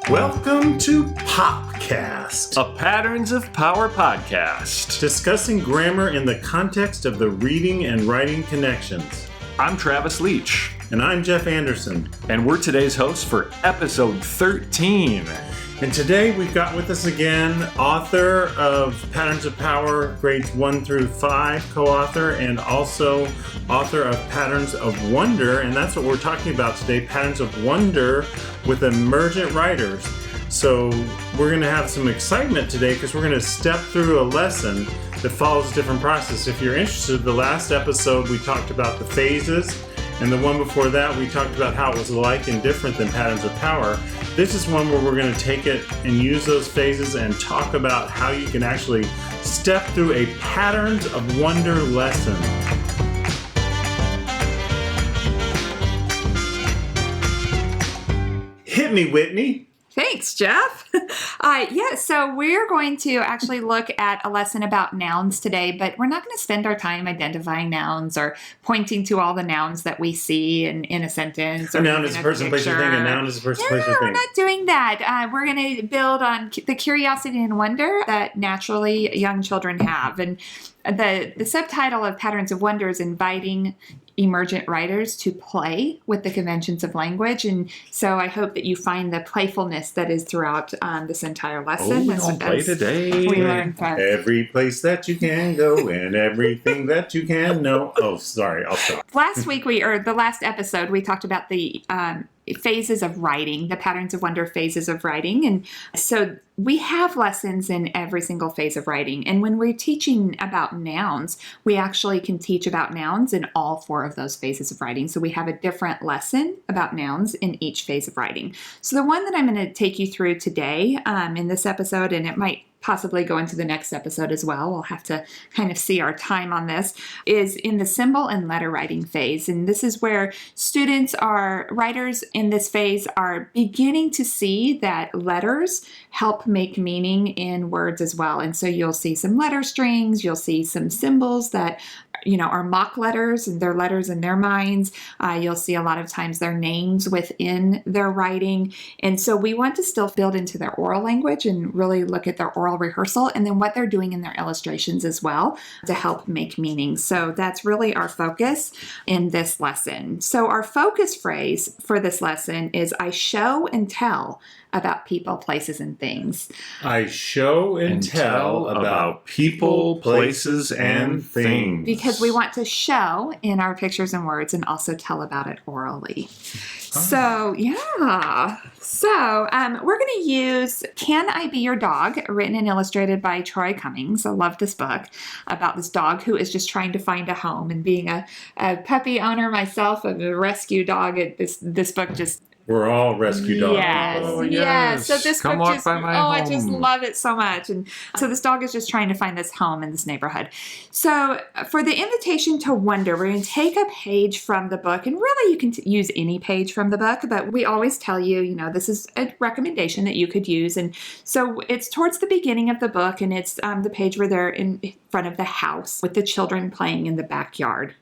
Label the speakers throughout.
Speaker 1: Welcome to Popcast,
Speaker 2: a Patterns of Power podcast,
Speaker 1: discussing grammar in the context of the reading and writing connections.
Speaker 2: I'm Travis Leach.
Speaker 1: And I'm Jeff Anderson.
Speaker 2: And we're today's hosts for episode 13.
Speaker 1: And today we've got with us again author of Patterns of Power, grades 1 through 5, co-author, and also author of Patterns of Wonder. And that's what we're talking about today, Patterns of Wonder with Emergent Writers. So we're going to have some excitement today because we're going to step through a lesson that follows a different process. If you're interested, the last episode we talked about the phases, and the one before that we talked about how it was alike and different than Patterns of Power. This is one where we're going to take it and use those phases and talk about how you can actually step through a Patterns of Wonder lesson. Hit me, Whitney.
Speaker 3: Thanks, Jeff. So we're going to actually look at a lesson about nouns today, but we're not going to spend our time identifying nouns or pointing to all the nouns that we see in a sentence.
Speaker 1: A noun is a person, place, or thing. A noun is a person, place, or thing.
Speaker 3: We're not doing that. We're going to build on the curiosity and wonder that naturally young children have. And the subtitle of Patterns of Wonder is inviting emergent writers to play with the conventions of language. And so I hope that you find the playfulness that is throughout this entire lesson.
Speaker 2: We're going to play today.
Speaker 3: We learn from
Speaker 1: every place that you can go and everything that you can know. Oh, sorry, I'll stop.
Speaker 3: The last episode, we talked about the phases of writing, the Patterns of Wonder phases of writing. And so we have lessons in every single phase of writing. And when we're teaching about nouns, we actually can teach about nouns in all 4 of those phases of writing. So we have a different lesson about nouns in each phase of writing. So the one that I'm going to take you through today in this episode, and it might possibly go into the next episode as well, we'll have to kind of see our time on this, is in the symbol and letter writing phase. And this is where writers in this phase are beginning to see that letters help make meaning in words as well. And so you'll see some letter strings, you'll see some symbols that are mock letters, and they're letters in their minds. You'll see a lot of times their names within their writing. And so we want to still build into their oral language and really look at their oral rehearsal and then what they're doing in their illustrations as well to help make meaning. So that's really our focus in this lesson. So our focus phrase for this lesson is I show and tell about people, places, and things.
Speaker 1: I show and tell about people, places, and things.
Speaker 3: Because we want to show in our pictures and words and also tell about it orally. So, yeah. So, we're going to use Can I Be Your Dog, written and illustrated by Troy Cummings. I love this book about this dog who is just trying to find a home. And being a puppy owner myself, of a rescue dog, this book just...
Speaker 1: We're all rescue dogs.
Speaker 3: Yes.
Speaker 2: Oh,
Speaker 3: yes. So this
Speaker 2: Come
Speaker 3: book
Speaker 2: walk
Speaker 3: just,
Speaker 2: by my home.
Speaker 3: I just love it so much. And so this dog is just trying to find this home in this neighborhood. So for the invitation to wonder, we're going to take a page from the book, and really you can use any page from the book, but we always tell you, this is a recommendation that you could use. And so it's towards the beginning of the book, and it's the page where they're in front of the house with the children playing in the backyard.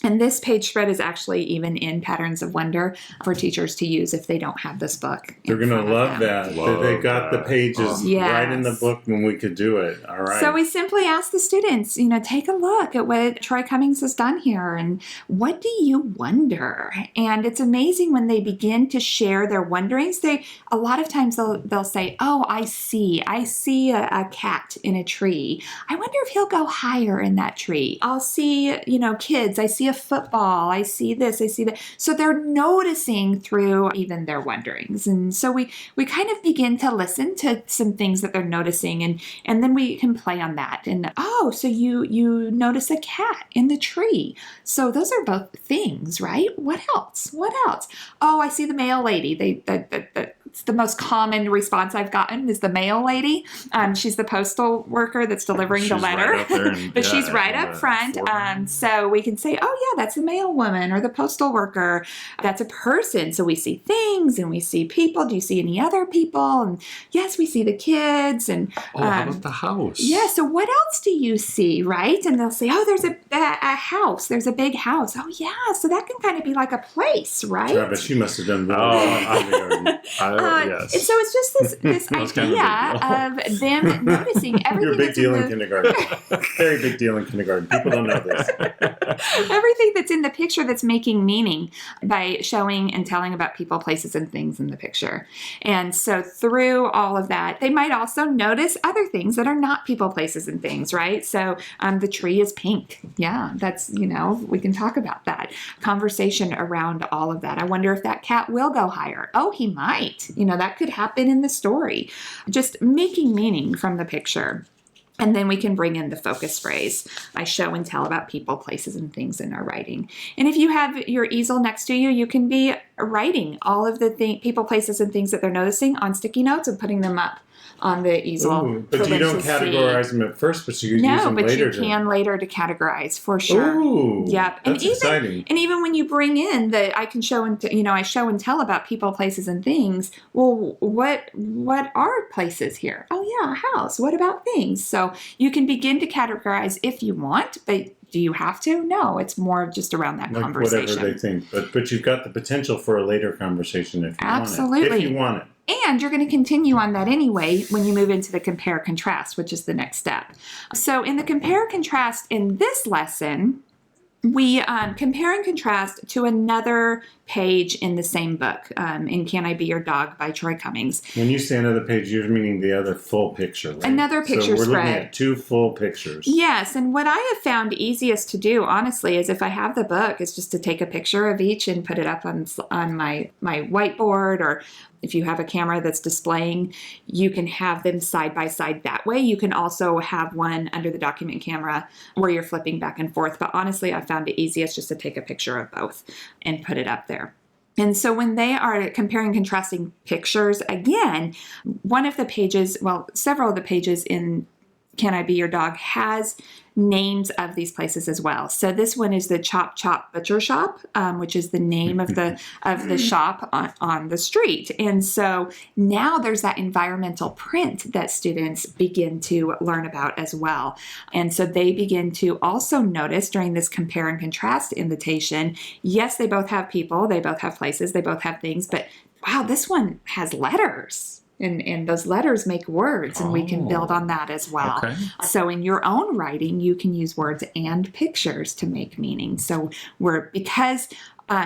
Speaker 3: And this page spread is actually even in Patterns of Wonder for teachers to use if they don't have this book.
Speaker 1: They're going to love that. They got the pages right in the book when we could do it. All right.
Speaker 3: So we simply ask the students, take a look at what Troy Cummings has done here and what do you wonder? And it's amazing when they begin to share their wonderings. A lot of times they'll say, oh, I see a cat in a tree. I wonder if he'll go higher in that tree. I'll see, kids. I see a football. I see this. I see that. So they're noticing through even their wonderings. And so we kind of begin to listen to some things that they're noticing, and then we can play on that. And so you notice a cat in the tree. So those are both things, right? What else? Oh, I see the mail lady. The it's the most common response I've gotten is the mail lady. She's the postal worker that's delivering the letter,
Speaker 2: right up there and,
Speaker 3: but she's right up front. So we can say, oh yeah, that's the mail woman or the postal worker. That's a person. So we see things and we see people. Do you see any other people? And yes, we see the kids. And
Speaker 2: how about the house?
Speaker 3: yeah. So what else do you see, right? And they'll say, oh, there's a house. There's a big house. Oh yeah. So that can kind of be like a place, right?
Speaker 1: Yeah, but she must have done
Speaker 2: yes.
Speaker 3: And so it's just this idea of them noticing everything.
Speaker 1: You're a big
Speaker 3: that's
Speaker 1: deal
Speaker 3: in
Speaker 1: in kindergarten. Very big deal in kindergarten. People don't know this.
Speaker 3: everything that's in the picture that's making meaning by showing and telling about people, places, and things in the picture. And so through all of that, they might also notice other things that are not people, places, and things, right? So the tree is pink. Yeah, that's, we can talk about that. Conversation around all of that. I wonder if that cat will go higher. Oh, he might. That could happen in the story. Just making meaning from the picture. And then we can bring in the focus phrase. I show and tell about people, places, and things in our writing. And if you have your easel next to you, you can be writing all of the people, places, and things that they're noticing on sticky notes and putting them up on the easel.
Speaker 1: Ooh, but you don't categorize them at first, but you use them later.
Speaker 3: No, but you can later to categorize for sure.
Speaker 1: Ooh,
Speaker 3: yep.
Speaker 1: That's exciting.
Speaker 3: And even when you bring in that, I can show and I show and tell about people, places, and things. Well, what are places here? Oh yeah, a house. What about things? So you can begin to categorize if you want, but do you have to? No, it's more just around that conversation.
Speaker 1: Whatever they think, but you've got the potential for a later conversation if you
Speaker 3: Absolutely.
Speaker 1: want it. If you want it.
Speaker 3: And you're going to continue on that anyway when you move into the compare contrast, which is the next step. So in the compare contrast in this lesson, we compare and contrast to another page in the same book, in Can I Be Your Dog by Troy Cummings.
Speaker 1: When you say another page, you're meaning the other full picture, right?
Speaker 3: Another picture
Speaker 1: spread. So we're
Speaker 3: spread.
Speaker 1: looking at 2 full pictures.
Speaker 3: Yes, and what I have found easiest to do, honestly, is if I have the book, is just to take a picture of each and put it up on my whiteboard, or if you have a camera that's displaying, you can have them side by side that way. You can also have one under the document camera where you're flipping back and forth. But honestly, I found it easiest just to take a picture of both and put it up there. And so when they are comparing, contrasting pictures, again, one of the pages, well, several of the pages in Can I Be Your Dog has names of these places as well. So this one is the Chop Chop Butcher Shop, which is the name of the shop on the street. And so now there's that environmental print that students begin to learn about as well. And so they begin to also notice during this compare and contrast invitation, yes, they both have people, they both have places, they both have things, but wow, this one has letters. And those letters make words, and we can build on that as well.
Speaker 2: Okay.
Speaker 3: So in your own writing, you can use words and pictures to make meaning. So because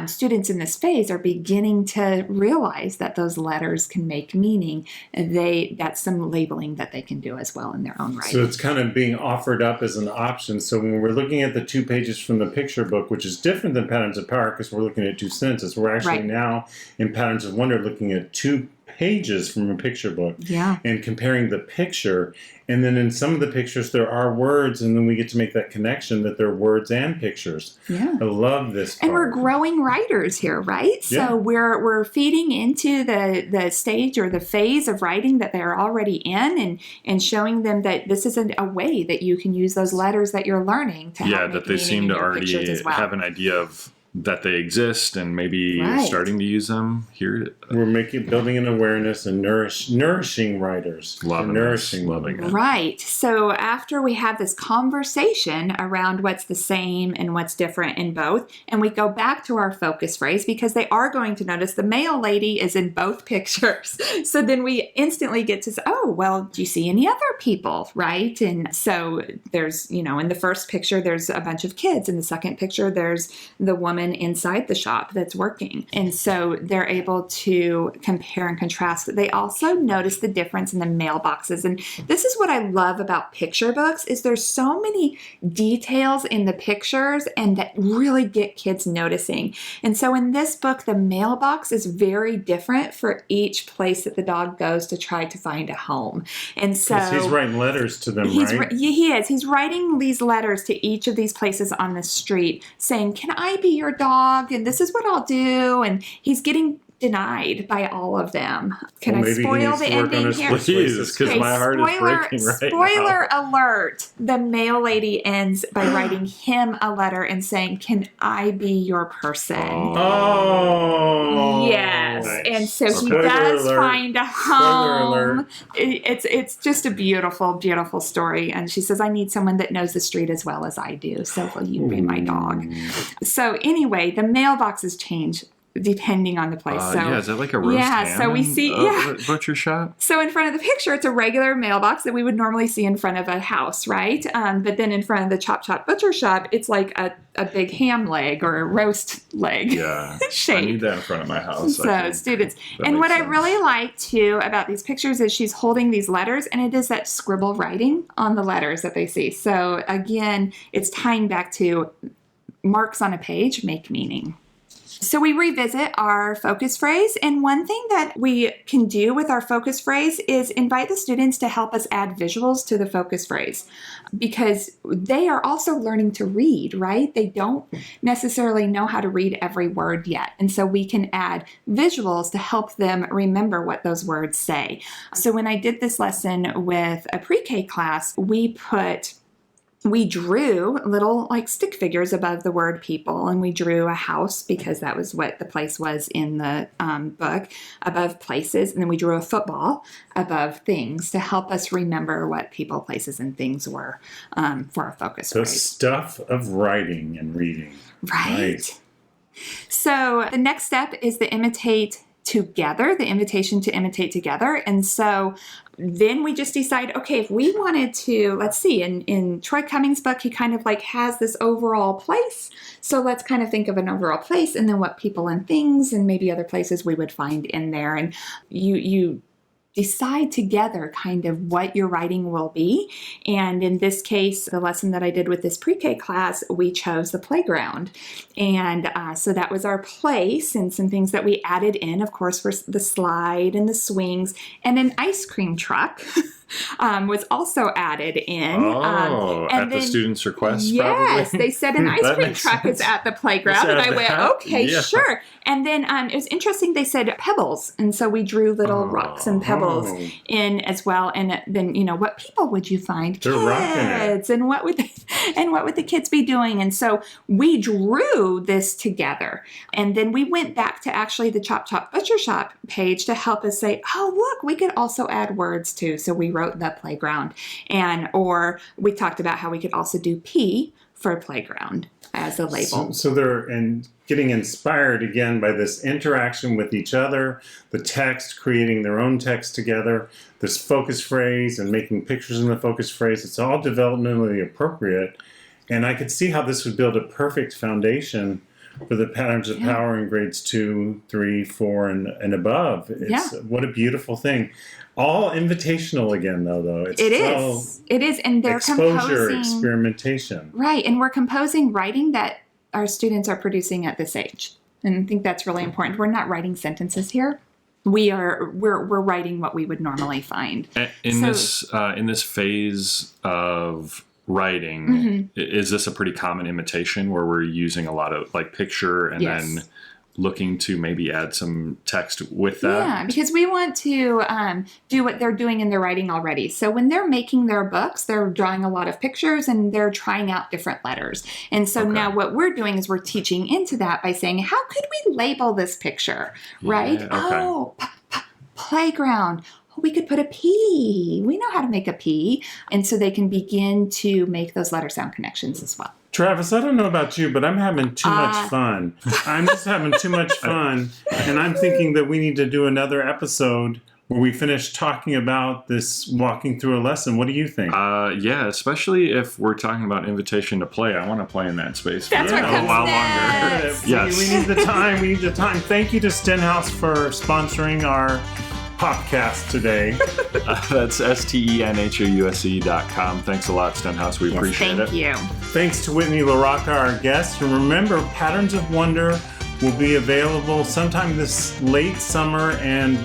Speaker 3: students in this phase are beginning to realize that those letters can make meaning, that's some labeling that they can do as well in their own writing.
Speaker 1: So it's kind of being offered up as an option. So when we're looking at the 2 pages from the picture book, which is different than Patterns of Power because we're looking at 2 sentences, we're actually now in Patterns of Wonder looking at 2 pages from a picture book and comparing the picture. And then in some of the pictures, there are words, and then we get to make that connection that they're words and pictures. Yeah. I love this part.
Speaker 3: And we're growing writers here, right?
Speaker 1: Yeah.
Speaker 3: So we're feeding into the stage or the phase of writing that they're already in and showing them that this is a way that you can use those letters that you're learning to help
Speaker 2: that they seem to already have an idea of that they exist and maybe starting to use them here.
Speaker 1: We're building an awareness and nourishing writers.
Speaker 2: Loving it.
Speaker 3: Right. So after we have this conversation around what's the same and what's different in both, and we go back to our focus phrase because they are going to notice the mail lady is in both pictures. So then we instantly get to say, oh, well, do you see any other people, right? And so there's, in the first picture, there's a bunch of kids. In the second picture, there's the woman inside the shop that's working. And so they're able to compare and contrast. They also notice the difference in the mailboxes. And this is what I love about picture books is there's so many details in the pictures and that really get kids noticing. And so in this book, the mailbox is very different for each place that the dog goes to try to find a home. And so
Speaker 1: he's writing letters to them, right?
Speaker 3: He is. He's writing these letters to each of these places on the street saying, can I be your dog? And this is what I'll do. And he's getting denied by all of them. Can
Speaker 1: well,
Speaker 3: I spoil the ending here?
Speaker 2: Please, because my heart is breaking right now.
Speaker 3: Spoiler alert. The mail lady ends by writing him a letter and saying, "Can I be your person?"
Speaker 1: Oh.
Speaker 3: Yes.
Speaker 1: Nice.
Speaker 3: And so he
Speaker 1: Spoiler
Speaker 3: does
Speaker 1: alert.
Speaker 3: find a
Speaker 1: Spoiler
Speaker 3: home.
Speaker 1: alert.
Speaker 3: It's just a beautiful, beautiful story. And she says, "I need someone that knows the street as well as I do. So will you be my dog?" So anyway, the mailboxes change depending on the place.
Speaker 2: Is that like a roast ham
Speaker 3: so we see
Speaker 2: butcher shop?
Speaker 3: So in front of the picture, it's a regular mailbox that we would normally see in front of a house, right? But then in front of the Chop Chop Butcher Shop, it's like a big ham leg or a roast leg shape.
Speaker 2: I need that in front of my house.
Speaker 3: So students. And what I really like too about these pictures is she's holding these letters, and it is that scribble writing on the letters that they see. So again, it's tying back to marks on a page make meaning. So we revisit our focus phrase, and one thing that we can do with our focus phrase is invite the students to help us add visuals to the focus phrase, because they are also learning to read, right? They don't necessarily know how to read every word yet, and so we can add visuals to help them remember what those words say. So when I did this lesson with a pre-K class, we drew little like stick figures above the word people, and we drew a house because that was what the place was in the book, above places, and then we drew a football above things to help us remember what people, places, and things were for our focus
Speaker 1: So
Speaker 3: phrase.
Speaker 1: stuff of writing and reading.
Speaker 3: Right. So the next step is the imitate together, the invitation to imitate together. And so then we just decide, okay, if we wanted to, let's see, in Troy Cummings' book, he kind of like has this overall place. So let's kind of think of an overall place and then what people and things and maybe other places we would find in there. And you decide together kind of what your writing will be. And in this case, the lesson that I did with this pre-K class, we chose the playground. And so that was our place, and some things that we added in, of course, were the slide and the swings, and an ice cream truck was also added in.
Speaker 2: At the student's request,
Speaker 3: yes,
Speaker 2: probably?
Speaker 3: They said an ice cream truck is at the playground, and I went, okay, sure. And then it was interesting, they said pebbles, and so we drew little rocks and pebbles in as well. And then, what people would you find?
Speaker 1: They're
Speaker 3: Kids, and what would the kids be doing? And so we drew this together, and then we went back to actually the Chop Chop Butcher Shop page to help us say, oh, look, we could also add words too. So we wrote the playground, or we talked about how we could also do P for playground as a label.
Speaker 1: So they're getting inspired again by this interaction with each other, the text, creating their own text together, this focus phrase and making pictures in the focus phrase. It's all developmentally appropriate. And I could see how this would build a perfect foundation for the patterns of power in grades 2, 3, 4, and above. What a beautiful thing. All invitational again, though. It is, and they're exposure, experimentation.
Speaker 3: Right, and we're composing writing that our students are producing at this age, and I think that's really important. We're not writing sentences here. We're writing what we would normally find.
Speaker 2: In this phase of writing, is this a pretty common imitation where we're using a lot of like picture and then looking to maybe add some text with that?
Speaker 3: Yeah, because we want to do what they're doing in their writing already. So when they're making their books, they're drawing a lot of pictures and they're trying out different letters. And so now what we're doing is we're teaching into that by saying, how could we label this picture, right? Playground. We could put a P. We know how to make a P. And so they can begin to make those letter sound connections as well.
Speaker 1: Travis, I don't know about you, but I'm having too much fun. I'm just having too much fun. And I'm thinking that we need to do another episode where we finish talking about this walking through a lesson. What do you think?
Speaker 2: Yeah, especially if we're talking about invitation to play. I want to play in that space
Speaker 3: for
Speaker 2: a while longer.
Speaker 1: Yes. We need the time. Thank you to Stenhouse for sponsoring our podcast today.
Speaker 2: That's STENHOUSE.com. Thanks a lot, Stenhouse. We appreciate it.
Speaker 3: Thank you.
Speaker 1: Thanks to Whitney LaRocca, our guest. And remember, Patterns of Wonder will be available sometime this late summer and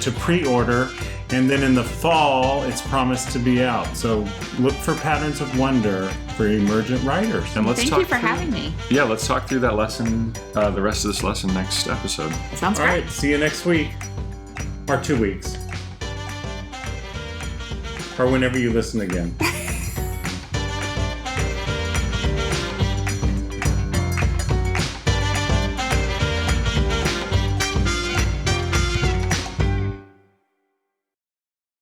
Speaker 1: to pre-order. And then in the fall, it's promised to be out. So look for Patterns of Wonder for emergent writers.
Speaker 2: And let's
Speaker 3: Thank
Speaker 2: talk
Speaker 3: you for
Speaker 2: through-
Speaker 3: having me.
Speaker 2: Yeah, let's talk through that lesson, the rest of this lesson next episode.
Speaker 3: Sounds
Speaker 1: All
Speaker 3: great.
Speaker 1: right, see you next week. Or 2 weeks. Or whenever you listen again.